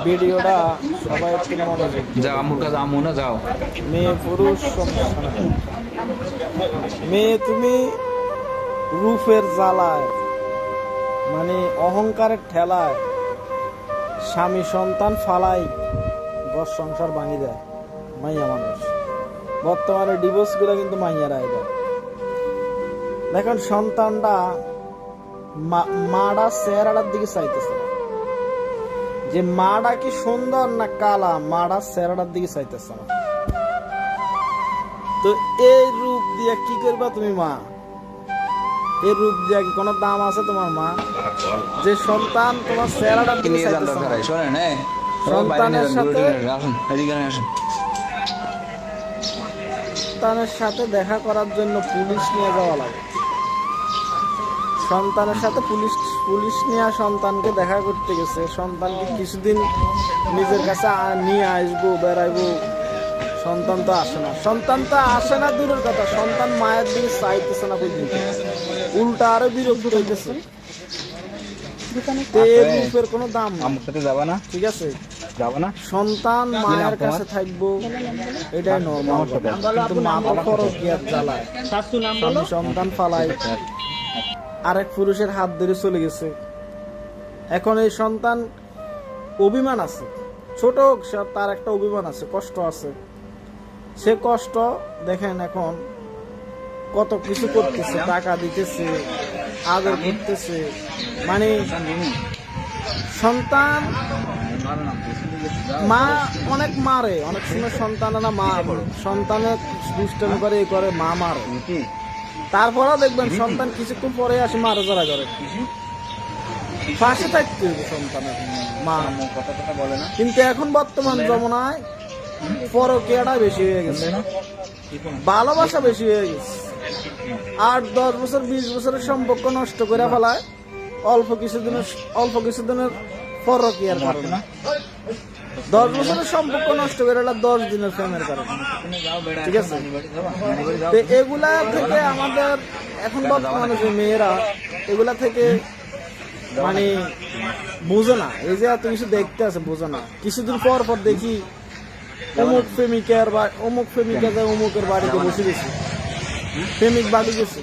ভিডিওটা সবাই একটু মনোযোগ দিয়ে যাও আম্মুর কাছে, আম্মু না যাও। মেয়ে পুরুষ সমস্যা নাই। মেয়ে তুমি রূপের জ্বালায় মানে অহংকারের ঠেলায় স্বামী সন্তান ফালাই ঘর সংসার ভাঙি দেয় মাইয়া মানুষ। বর্তমানে ডিভোর্স গুলো কিন্তু মাইয়ারাই দেয়। দেখেন সন্তানটা মাটা চেহারাটার দিকে চাইতেছে না, যে মাটা কি সুন্দর না কালা, মাটা চেহারাটার দিকে চাইতেছে না। তো এই রূপ দিয়ে কি করবা তুমি মা? এই রূপ দিয়ে কি কোনো দাম আছে তোমার মা? যে সন্তান তোমার চেহারাটার দিকে চাইতেছে না, শোনেন সন্তানের সাথে আসুন। সন্তানের সাথে দেখা করার জন্য পুলিশ নিয়ে যাওয়া লাগে। সন্তানের সাথে পুলিশ নিয়ে সন্তানকে দেখা করতে গেছে, সন্তানকে কিছুদিন নিজের কাছে নিয়ে আসবো, বেড়াইবো, সন্তান তো আসে না। সন্তান তো আসে না দূরের কথা, সন্তান মায়ের দিকে চাইতেছে না পর্যন্ত, উল্টা আরো বিরক্ত হইতেছে। রূপের কোনো দাম যাবা না, ঠিক আছে, যাবা না। সন্তান মায়ের কাছে থাকবো এটাই নর্মাল, কিন্তু মা তো পরকীয়ার জ্বালায় সন্তান ফালাই আরেক পুরুষের হাত ধরে চলে গেছে। এখন এই সন্তান অভিমান আছে, ছোট তার একটা অভিমান আছে, কষ্ট আছে। সে কষ্ট দেখেন এখন কত কিছু করতেছে, টাকা দিতেছে, আদর করতেছে, মানে সন্তান মা অনেক মারে, অনেক সময় সন্তানেরা মা সন্তানের দুষ্টামি করে, এ করে, মা মারে। তারপরেও দেখবেন সন্তান কিছুক্ষণ পরে আসে মারা যারা করে, পাশে থাকতে হবে সন্তানের মা। কথা বলে না, কিন্তু এখন বর্তমান জমানায় পরকীয়াটা বেশি হয়ে গেছে, ভালোবাসা বেশি হয়ে গেছে। 8-10 বছর 20 বছরের সম্পর্ক নষ্ট করে ফেলায় অল্প কিছুদিনের পরকীয়ার কারণে। 10 বছরের সম্পর্ক নষ্ট করে 10 দিনের প্রেমের কারণে, ঠিক আছে। এগুলা থেকে আমাদের এখন বর্তমানে যে মেয়েরা এগুলা থেকে মানে বোঝে না, এই যে এত কিছু দেখতে আছে বোঝে না। কিছুদিন পর পর দেখি অমুক প্রেমিকার বা অমুক প্রেমিকা যায় অমুকের বাড়িতে বসে গেছে, প্রেমিক বাড়ি গেছে।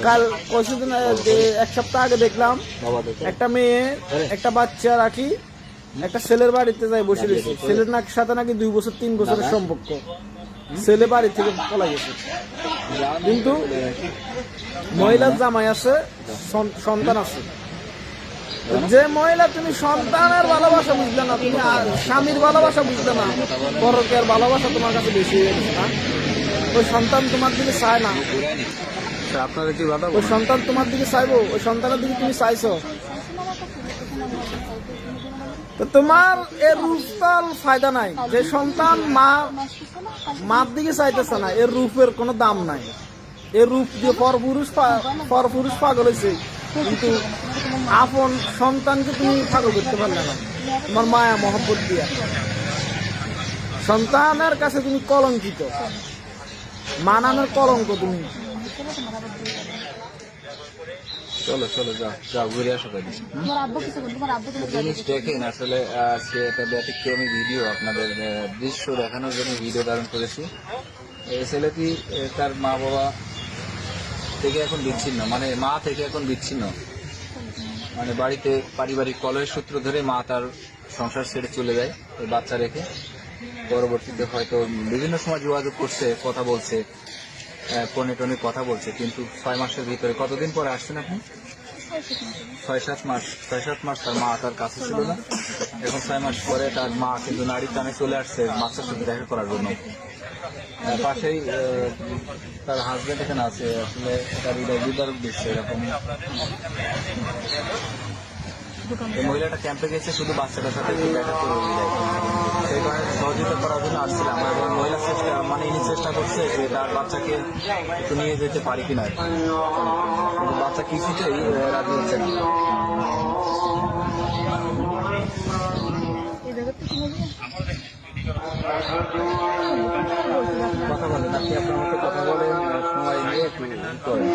কাল কিছুদিন 1 সপ্তাহ আগে দেখলাম একটা মেয়ে একটা বাচ্চা রাখি একটা ছেলের বাড়িতে যায় বসে রয়েছে। ছেলের সাথে নাকি 2 বছর 3 বছরের সম্পর্ক, ছেলে বাড়ি থেকে পলা গেছে। কিন্তু মহিলার জামাই আছে, সন্তান আছে। যে মহিলা তুমি সন্তানের ভালোবাসা বুঝলে না, তুমি স্বামীর ভালোবাসা বুঝলে না, পরকীয়ার ভালোবাসা তোমার কাছে বেশি হয়ে গেছে না। ওই সন্তান তোমার দিকে চায় না, ওই সন্তান তোমার দিকে চাইবো, ওই সন্তানের দিকে তুমি চাইছো। তো তোমার এর রূপতাল ফায়দা নাই। যে সন্তান মার দিকে চাইতেছে না, এর রূপের কোনো দাম নাই। এর রূপ দিয়ে পরপুরুষ পাগল হয়েছে, কিন্তু আপন সন্তানকে তুমি পাগল করতে পারলে না তোমার মায়া মহব্বত দিয়া। সন্তানের কাছে তুমি কলঙ্কিত, মানানোর কলঙ্ক তুমি। চলো যাও ঘুরে আসো। জিনিস দেখেন আসলে আজকে একটা ব্যতিক্রমী ভিডিও, আপনাদের দৃশ্য দেখানোর জন্য ভিডিও ধারণ করেছি। এই ছেলেটি তার মা বাবা থেকে এখন বিচ্ছিন্ন, মানে মা থেকে এখন বিচ্ছিন্ন, মানে বাড়িতে পারিবারিক কলহের সূত্র ধরে মা তার সংসার ছেড়ে চলে যায় ওই বাচ্চা রেখে। পরবর্তীতে হয়তো বিভিন্ন সময় যোগাযোগ করছে, কথা বলছে, ফোনে টোনে কথা বলছে, কিন্তু 6 মাসের ভিতরে, কতদিন পরে আসছেন আপনি? 6-7 মাস তার মা তার কাছে ছিল না। এখন 6 মাস পরে তার মা কিন্তু নারীর টানে চলে আসছে বাচ্চার সাথে দেখা করার জন্য। পাশেই তার হাজবেন্ড এখানে আছে, আসলে তার হৃদয় বিদারক দিচ্ছে এরকম। মহিলাটা ক্যাম্পে গেছে শুধু বাচ্চাটার সাথে একটু দেখা করে যায়, সেই কারণে সহযোগিতা করার জন্য আসছিলাম। এবং মহিলা ইনি চেষ্টা করছে যে তার বাচ্চাকে একটু নিয়ে যেতে পারি কিনা, কিন্তু বাচ্চা কিছুতেই রাজি হচ্ছে না। কথা বলেন আপনি, আপনার মতো কথা বলেন, সময় নিয়ে একটু করেন।